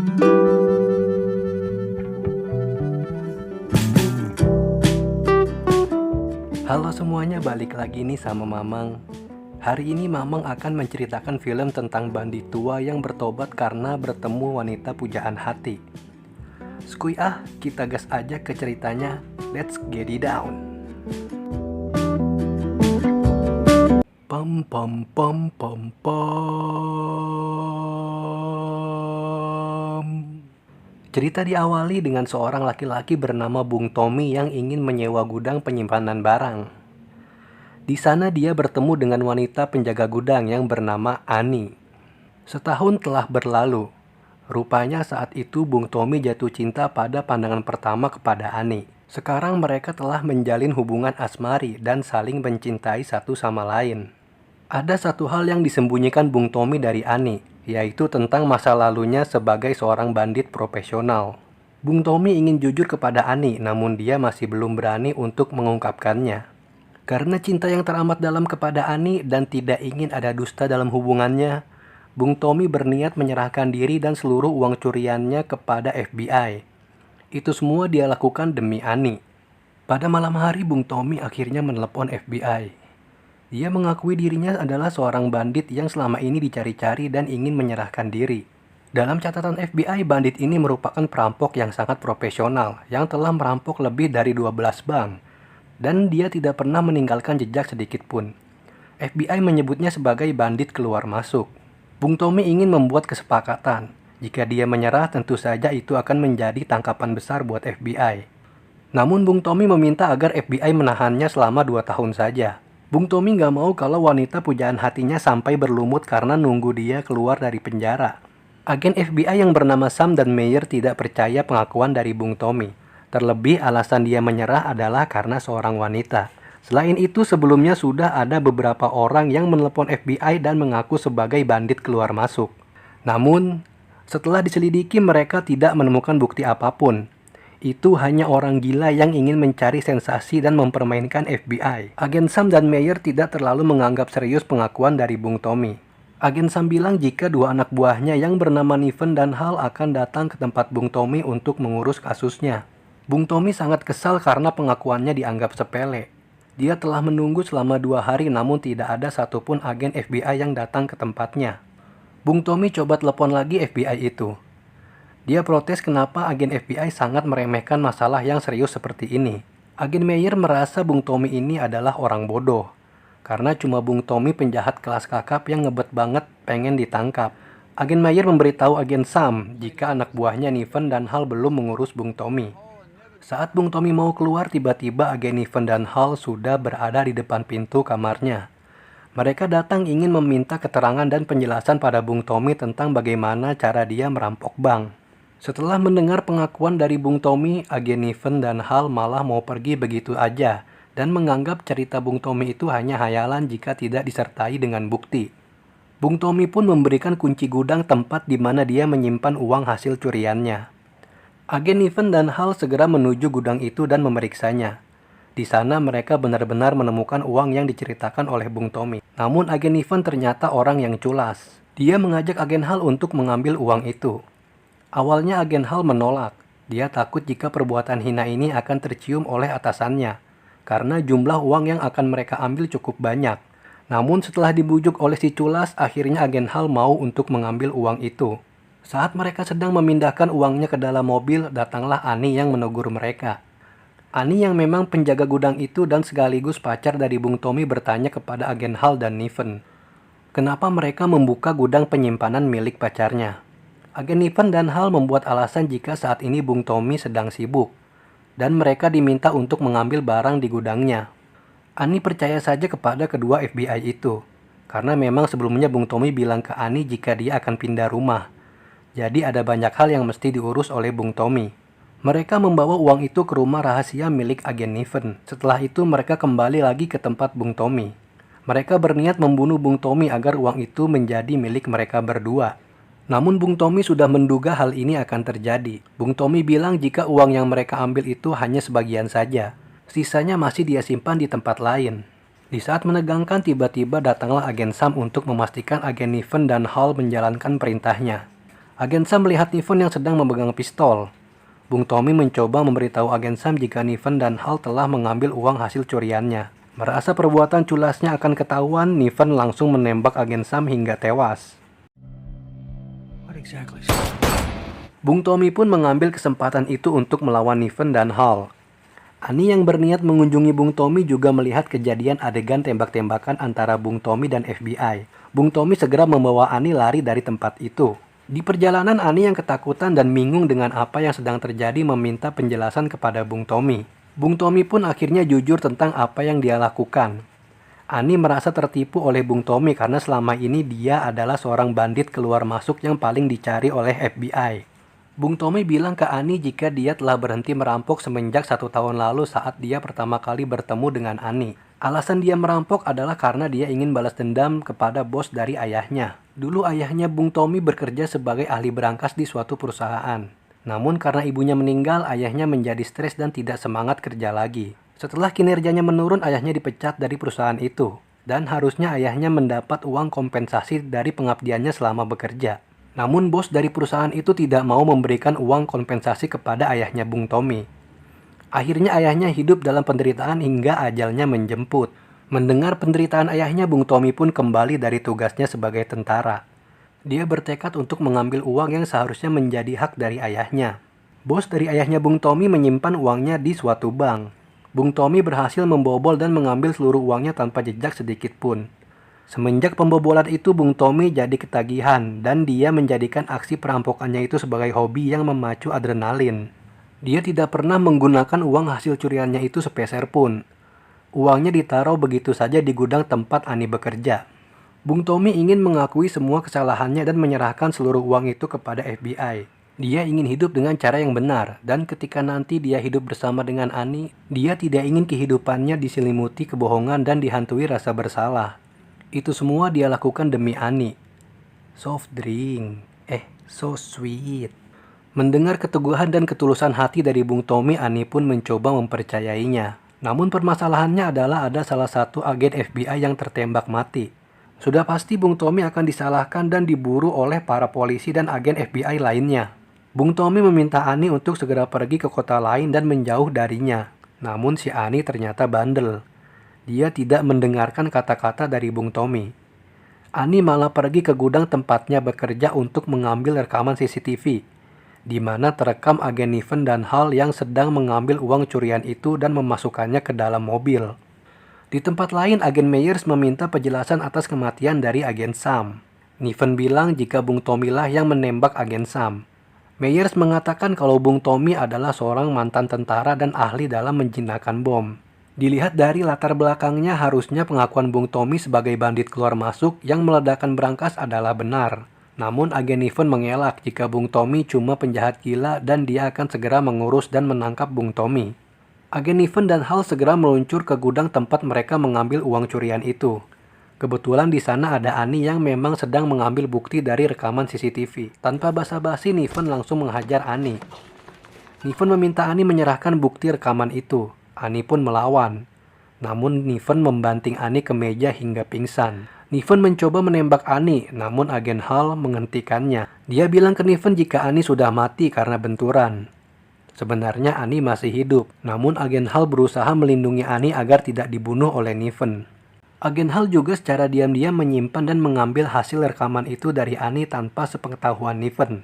Halo semuanya, balik lagi nih sama Mamang. Hari ini Mamang akan menceritakan film tentang bandit tua yang bertobat karena bertemu wanita pujaan hati. Skuy kita gas aja ke ceritanya. Let's get it down. Pam pam pam pam pam. Cerita diawali dengan seorang laki-laki bernama Bung Tommy yang ingin menyewa gudang penyimpanan barang. Di sana dia bertemu dengan wanita penjaga gudang yang bernama Ani. Setahun telah berlalu. Rupanya saat itu Bung Tommy jatuh cinta pada pandangan pertama kepada Ani. Sekarang mereka telah menjalin hubungan asmari dan saling mencintai satu sama lain. Ada satu hal yang disembunyikan Bung Tommy dari Ani, yaitu tentang masa lalunya sebagai seorang bandit profesional. Bung Tommy ingin jujur kepada Ani, namun dia masih belum berani untuk mengungkapkannya. Karena cinta yang teramat dalam kepada Ani dan tidak ingin ada dusta dalam hubungannya, Bung Tommy berniat menyerahkan diri dan seluruh uang curiannya kepada FBI. Itu semua dia lakukan demi Ani. Pada malam hari Bung Tommy akhirnya menelepon FBI. Dia mengakui dirinya adalah seorang bandit yang selama ini dicari-cari dan ingin menyerahkan diri. Dalam catatan FBI, bandit ini merupakan perampok yang sangat profesional yang telah merampok lebih dari 12 bank. Dan dia tidak pernah meninggalkan jejak sedikit pun. FBI menyebutnya sebagai bandit keluar masuk. Bung Tommy ingin membuat kesepakatan. Jika dia menyerah, tentu saja itu akan menjadi tangkapan besar buat FBI. Namun Bung Tommy meminta agar FBI menahannya selama 2 tahun saja. Bung Tommy gak mau kalau wanita pujaan hatinya sampai berlumut karena nunggu dia keluar dari penjara. Agen FBI yang bernama Sam dan Meyer tidak percaya pengakuan dari Bung Tommy. Terlebih alasan dia menyerah adalah karena seorang wanita. Selain itu sebelumnya sudah ada beberapa orang yang menelepon FBI dan mengaku sebagai bandit keluar masuk. Namun, setelah diselidiki mereka tidak menemukan bukti apapun. Itu hanya orang gila yang ingin mencari sensasi dan mempermainkan FBI. Agen Sam dan Meyer tidak terlalu menganggap serius pengakuan dari Bung Tommy. Agen Sam bilang jika 2 anak buahnya yang bernama Niven dan Hal akan datang ke tempat Bung Tommy untuk mengurus kasusnya. Bung Tommy sangat kesal karena pengakuannya dianggap sepele. Dia telah menunggu selama 2 hari namun tidak ada satupun agen FBI yang datang ke tempatnya. Bung Tommy coba telepon lagi FBI itu. Dia protes kenapa agen FBI sangat meremehkan masalah yang serius seperti ini. Agen Meyer merasa Bung Tommy ini adalah orang bodoh. Karena cuma Bung Tommy penjahat kelas kakap yang ngebet banget pengen ditangkap. Agen Meyer memberitahu agen Sam jika anak buahnya Niven dan Hal belum mengurus Bung Tommy. Saat Bung Tommy mau keluar, tiba-tiba agen Niven dan Hal sudah berada di depan pintu kamarnya. Mereka datang ingin meminta keterangan dan penjelasan pada Bung Tommy tentang bagaimana cara dia merampok bank. Setelah mendengar pengakuan dari Bung Tommy, agen Niven dan Hal malah mau pergi begitu aja dan menganggap cerita Bung Tommy itu hanya hayalan jika tidak disertai dengan bukti. Bung Tommy pun memberikan kunci gudang tempat di mana dia menyimpan uang hasil curiannya. Agen Niven dan Hal segera menuju gudang itu dan memeriksanya. Di sana mereka benar-benar menemukan uang yang diceritakan oleh Bung Tommy. Namun agen Niven ternyata orang yang culas. Dia mengajak agen Hal untuk mengambil uang itu. Awalnya agen Hal menolak. Dia takut jika perbuatan hina ini akan tercium oleh atasannya, karena jumlah uang yang akan mereka ambil cukup banyak. Namun setelah dibujuk oleh si culas, akhirnya agen Hal mau untuk mengambil uang itu. Saat mereka sedang memindahkan uangnya ke dalam mobil, datanglah Ani yang menegur mereka. Ani yang memang penjaga gudang itu dan sekaligus pacar dari Bung Tommy bertanya kepada agen Hal dan Niven, kenapa mereka membuka gudang penyimpanan milik pacarnya. Agen Niven dan Hal membuat alasan jika saat ini Bung Tommy sedang sibuk, dan mereka diminta untuk mengambil barang di gudangnya. Ani percaya saja kepada kedua FBI itu, karena memang sebelumnya Bung Tommy bilang ke Ani jika dia akan pindah rumah. Jadi ada banyak hal yang mesti diurus oleh Bung Tommy. Mereka membawa uang itu ke rumah rahasia milik agen Niven. Setelah itu mereka kembali lagi ke tempat Bung Tommy. Mereka berniat membunuh Bung Tommy agar uang itu menjadi milik mereka berdua. Namun Bung Tommy sudah menduga hal ini akan terjadi. Bung Tommy bilang jika uang yang mereka ambil itu hanya sebagian saja. Sisanya masih dia simpan di tempat lain. Di saat menegangkan, tiba-tiba datanglah agen Sam untuk memastikan agen Niven dan Hal menjalankan perintahnya. Agen Sam melihat Niven yang sedang memegang pistol. Bung Tommy mencoba memberitahu Agen Sam jika Niven dan Hal telah mengambil uang hasil curiannya. Merasa perbuatan culasnya akan ketahuan, Niven langsung menembak Agen Sam hingga tewas. Bung Tommy pun mengambil kesempatan itu untuk melawan Niven dan Hal. Annie yang berniat mengunjungi Bung Tommy juga melihat kejadian adegan tembak-tembakan antara Bung Tommy dan FBI. Bung Tommy segera membawa Annie lari dari tempat itu. Di perjalanan, Annie yang ketakutan dan bingung dengan apa yang sedang terjadi meminta penjelasan kepada Bung Tommy. Bung Tommy pun akhirnya jujur tentang apa yang dia lakukan. Annie merasa tertipu oleh Bung Tommy karena selama ini dia adalah seorang bandit keluar masuk yang paling dicari oleh FBI. Bung Tommy bilang ke Annie jika dia telah berhenti merampok semenjak 1 tahun lalu saat dia pertama kali bertemu dengan Annie. Alasan dia merampok adalah karena dia ingin balas dendam kepada bos dari ayahnya. Dulu ayahnya Bung Tommy bekerja sebagai ahli berangkas di suatu perusahaan. Namun karena ibunya meninggal, ayahnya menjadi stres dan tidak semangat kerja lagi. Setelah kinerjanya menurun, ayahnya dipecat dari perusahaan itu. Dan harusnya ayahnya mendapat uang kompensasi dari pengabdiannya selama bekerja. Namun bos dari perusahaan itu tidak mau memberikan uang kompensasi kepada ayahnya Bung Tommy. Akhirnya ayahnya hidup dalam penderitaan hingga ajalnya menjemput. Mendengar penderitaan ayahnya, Bung Tommy pun kembali dari tugasnya sebagai tentara. Dia bertekad untuk mengambil uang yang seharusnya menjadi hak dari ayahnya. Bos dari ayahnya Bung Tommy menyimpan uangnya di suatu bank. Bung Tommy berhasil membobol dan mengambil seluruh uangnya tanpa jejak sedikit pun. Semenjak pembobolan itu, Bung Tommy jadi ketagihan dan dia menjadikan aksi perampokannya itu sebagai hobi yang memacu adrenalin. Dia tidak pernah menggunakan uang hasil curiannya itu sepeser pun. Uangnya ditaruh begitu saja di gudang tempat Annie bekerja. Bung Tommy ingin mengakui semua kesalahannya dan menyerahkan seluruh uang itu kepada FBI. Dia ingin hidup dengan cara yang benar, dan ketika nanti dia hidup bersama dengan Annie, dia tidak ingin kehidupannya diselimuti kebohongan dan dihantui rasa bersalah. Itu semua dia lakukan demi Annie. Soft drink. So sweet. Mendengar keteguhan dan ketulusan hati dari Bung Tommy, Annie pun mencoba mempercayainya. Namun permasalahannya adalah ada salah satu agen FBI yang tertembak mati. Sudah pasti Bung Tommy akan disalahkan dan diburu oleh para polisi dan agen FBI lainnya. Bung Tommy meminta Annie untuk segera pergi ke kota lain dan menjauh darinya. Namun si Annie ternyata bandel. Dia tidak mendengarkan kata-kata dari Bung Tommy. Annie malah pergi ke gudang tempatnya bekerja untuk mengambil rekaman CCTV, di mana terekam agen Niven dan Hal yang sedang mengambil uang curian itu dan memasukkannya ke dalam mobil. Di tempat lain, agen Meyers meminta penjelasan atas kematian dari agen Sam. Niven bilang jika Bung Tommy lah yang menembak agen Sam. Meyers mengatakan kalau Bung Tommy adalah seorang mantan tentara dan ahli dalam menjinakkan bom. Dilihat dari latar belakangnya, harusnya pengakuan Bung Tommy sebagai bandit keluar masuk yang meledakkan berangkas adalah benar. Namun agen Niven mengelak jika Bung Tommy cuma penjahat gila dan dia akan segera mengurus dan menangkap Bung Tommy. Agen Niven dan Hal segera meluncur ke gudang tempat mereka mengambil uang curian itu. Kebetulan di sana ada Annie yang memang sedang mengambil bukti dari rekaman CCTV. Tanpa basa-basi, Niven langsung menghajar Annie. Niven meminta Annie menyerahkan bukti rekaman itu. Annie pun melawan. Namun Niven membanting Annie ke meja hingga pingsan. Niven mencoba menembak Annie, namun agen Hal menghentikannya. Dia bilang ke Niven jika Annie sudah mati karena benturan. Sebenarnya Annie masih hidup, namun agen Hal berusaha melindungi Annie agar tidak dibunuh oleh Niven. Agen Hal juga secara diam-diam menyimpan dan mengambil hasil rekaman itu dari Annie tanpa sepengetahuan Niven.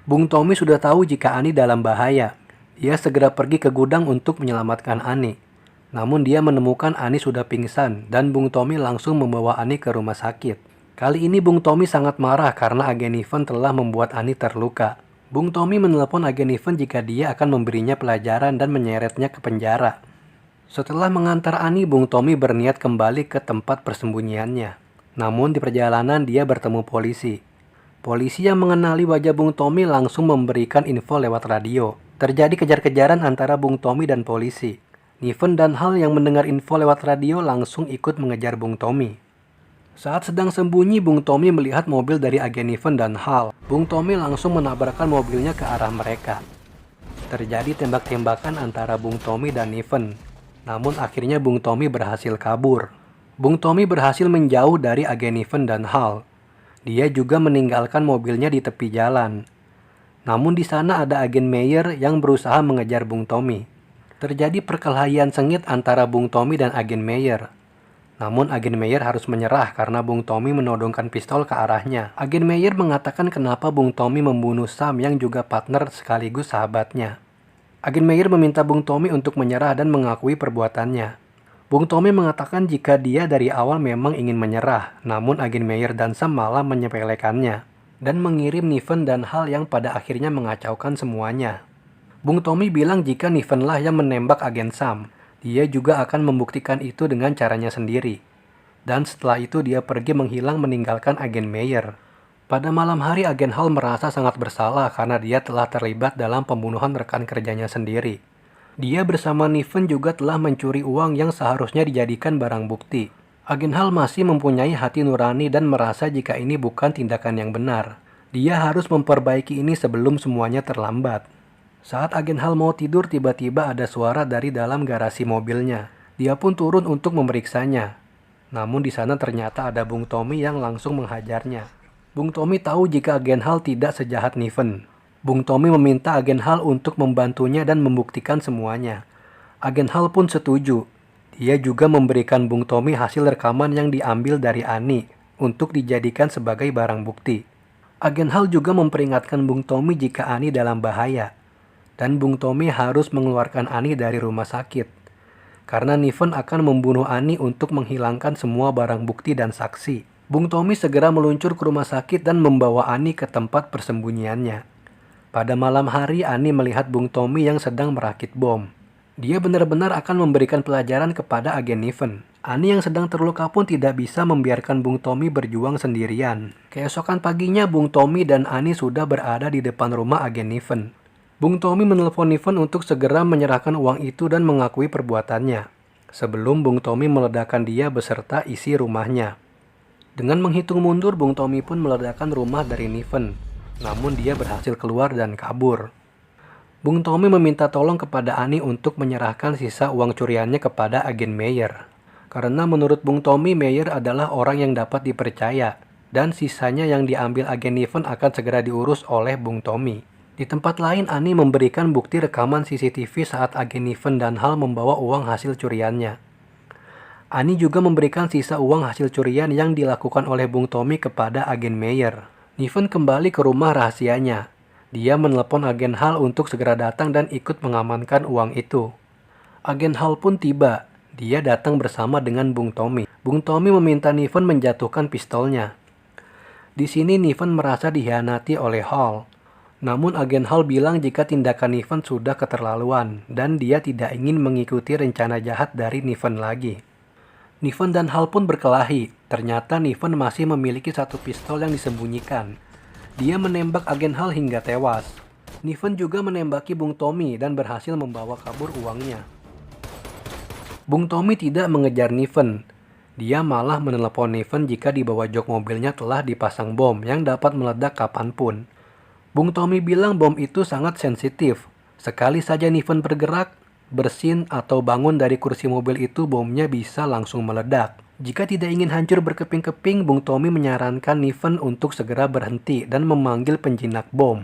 Bung Tommy sudah tahu jika Annie dalam bahaya. Dia segera pergi ke gudang untuk menyelamatkan Annie. Namun dia menemukan Annie sudah pingsan dan Bung Tommy langsung membawa Annie ke rumah sakit. Kali ini Bung Tommy sangat marah karena agen Niven telah membuat Annie terluka. Bung Tommy menelepon agen Niven jika dia akan memberinya pelajaran dan menyeretnya ke penjara. Setelah mengantar Annie, Bung Tommy berniat kembali ke tempat persembunyiannya. Namun di perjalanan dia bertemu polisi. Polisi yang mengenali wajah Bung Tommy langsung memberikan info lewat radio. Terjadi kejar-kejaran antara Bung Tommy dan polisi. Niven dan Hal yang mendengar info lewat radio langsung ikut mengejar Bung Tommy. Saat sedang sembunyi, Bung Tommy melihat mobil dari agen Niven dan Hal. Bung Tommy langsung menabrakkan mobilnya ke arah mereka. Terjadi tembak-tembakan antara Bung Tommy dan Niven. Namun akhirnya Bung Tommy berhasil kabur. Bung Tommy berhasil menjauh dari agen Niven dan Hal. Dia juga meninggalkan mobilnya di tepi jalan. Namun di sana ada agen Meyer yang berusaha mengejar Bung Tommy. Terjadi perkelahian sengit antara Bung Tommy dan agen Meyer. Namun agen Meyer harus menyerah karena Bung Tommy menodongkan pistol ke arahnya. Agen Meyer mengatakan kenapa Bung Tommy membunuh Sam yang juga partner sekaligus sahabatnya. Agen Meyer meminta Bung Tommy untuk menyerah dan mengakui perbuatannya. Bung Tommy mengatakan jika dia dari awal memang ingin menyerah, namun agen Meyer dan Sam malah menyepelekannya dan mengirim Niven dan Hal yang pada akhirnya mengacaukan semuanya. Bung Tommy bilang jika Niven lah yang menembak agen Sam. Dia juga akan membuktikan itu dengan caranya sendiri. Dan setelah itu dia pergi menghilang meninggalkan agen Meyer. Pada malam hari agen Hal merasa sangat bersalah karena dia telah terlibat dalam pembunuhan rekan kerjanya sendiri. Dia bersama Niven juga telah mencuri uang yang seharusnya dijadikan barang bukti. Agen Hal masih mempunyai hati nurani dan merasa jika ini bukan tindakan yang benar. Dia harus memperbaiki ini sebelum semuanya terlambat. Saat agen Hal mau tidur, tiba-tiba ada suara dari dalam garasi mobilnya. Dia pun turun untuk memeriksanya. Namun di sana ternyata ada Bung Tommy yang langsung menghajarnya. Bung Tommy tahu jika agen Hal tidak sejahat Niven. Bung Tommy meminta agen Hal untuk membantunya dan membuktikan semuanya. Agen Hal pun setuju. Dia juga memberikan Bung Tommy hasil rekaman yang diambil dari Ani untuk dijadikan sebagai barang bukti. Agen Hal juga memperingatkan Bung Tommy jika Ani dalam bahaya. Dan Bung Tommy harus mengeluarkan Ani dari rumah sakit. Karena Niven akan membunuh Ani untuk menghilangkan semua barang bukti dan saksi. Bung Tommy segera meluncur ke rumah sakit dan membawa Ani ke tempat persembunyiannya. Pada malam hari Ani melihat Bung Tommy yang sedang merakit bom. Dia benar-benar akan memberikan pelajaran kepada agen Niven. Ani yang sedang terluka pun tidak bisa membiarkan Bung Tommy berjuang sendirian. Keesokan paginya Bung Tommy dan Ani sudah berada di depan rumah agen Niven. Bung Tommy menelpon Niven untuk segera menyerahkan uang itu dan mengakui perbuatannya. Sebelum Bung Tommy meledakkan dia beserta isi rumahnya. Dengan menghitung mundur, Bung Tommy pun meledakkan rumah dari Niven. Namun dia berhasil keluar dan kabur. Bung Tommy meminta tolong kepada Ani untuk menyerahkan sisa uang curiannya kepada agen Meyer. Karena menurut Bung Tommy, Meyer adalah orang yang dapat dipercaya. Dan sisanya yang diambil agen Niven akan segera diurus oleh Bung Tommy. Di tempat lain, Ani memberikan bukti rekaman CCTV saat agen Niven dan Hal membawa uang hasil curiannya. Ani juga memberikan sisa uang hasil curian yang dilakukan oleh Bung Tommy kepada agen Meyer. Niven kembali ke rumah rahasianya. Dia menelepon agen Hal untuk segera datang dan ikut mengamankan uang itu. Agen Hal pun tiba. Dia datang bersama dengan Bung Tommy. Bung Tommy meminta Niven menjatuhkan pistolnya. Di sini Niven merasa dikhianati oleh Hal. Namun agen Hal bilang jika tindakan Niven sudah keterlaluan dan dia tidak ingin mengikuti rencana jahat dari Niven lagi. Niven dan Hal pun berkelahi. Ternyata Niven masih memiliki satu pistol yang disembunyikan. Dia menembak agen Hal hingga tewas. Niven juga menembaki Bung Tommy dan berhasil membawa kabur uangnya. Bung Tommy tidak mengejar Niven. Dia malah menelepon Niven jika di bawah jok mobilnya telah dipasang bom yang dapat meledak kapanpun. Bung Tommy bilang bom itu sangat sensitif. Sekali saja Niven bergerak, bersin, atau bangun dari kursi mobil itu, bomnya bisa langsung meledak. Jika tidak ingin hancur berkeping-keping, Bung Tommy menyarankan Niven untuk segera berhenti dan memanggil penjinak bom.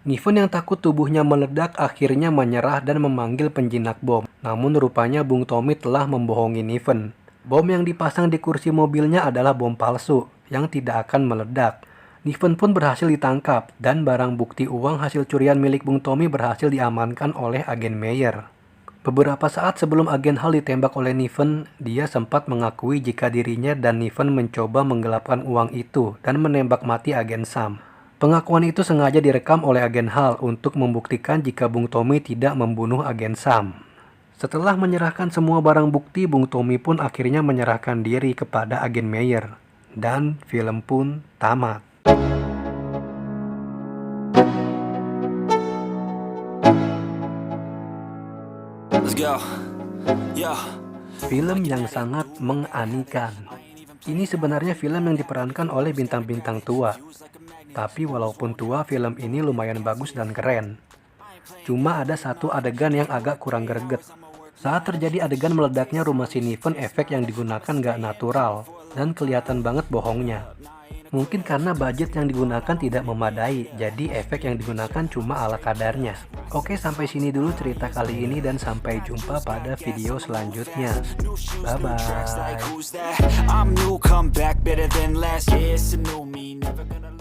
Niven yang takut tubuhnya meledak akhirnya menyerah dan memanggil penjinak bom. Namun rupanya Bung Tommy telah membohongi Niven. Bom yang dipasang di kursi mobilnya adalah bom palsu yang tidak akan meledak. Niven pun berhasil ditangkap dan barang bukti uang hasil curian milik Bung Tommy berhasil diamankan oleh agen Meyer. Beberapa saat sebelum agen Hal ditembak oleh Niven, dia sempat mengakui jika dirinya dan Niven mencoba menggelapkan uang itu dan menembak mati agen Sam. Pengakuan itu sengaja direkam oleh agen Hal untuk membuktikan jika Bung Tommy tidak membunuh agen Sam. Setelah menyerahkan semua barang bukti, Bung Tommy pun akhirnya menyerahkan diri kepada agen Meyer. Dan film pun tamat. Let's go. Yeah. Film yang sangat menganikan. Ini sebenarnya film yang diperankan oleh bintang-bintang tua. Tapi walaupun tua, film ini lumayan bagus dan keren. Cuma ada satu adegan yang agak kurang greget. Saat terjadi adegan meledaknya rumah si Niven, efek yang digunakan gak natural dan kelihatan banget bohongnya. Mungkin karena budget yang digunakan tidak memadai, jadi efek yang digunakan cuma ala kadarnya. Oke, sampai sini dulu cerita kali ini dan sampai jumpa pada video selanjutnya. Bye-bye. I'm new, come back better than last. Yeah, it's a new me, never gonna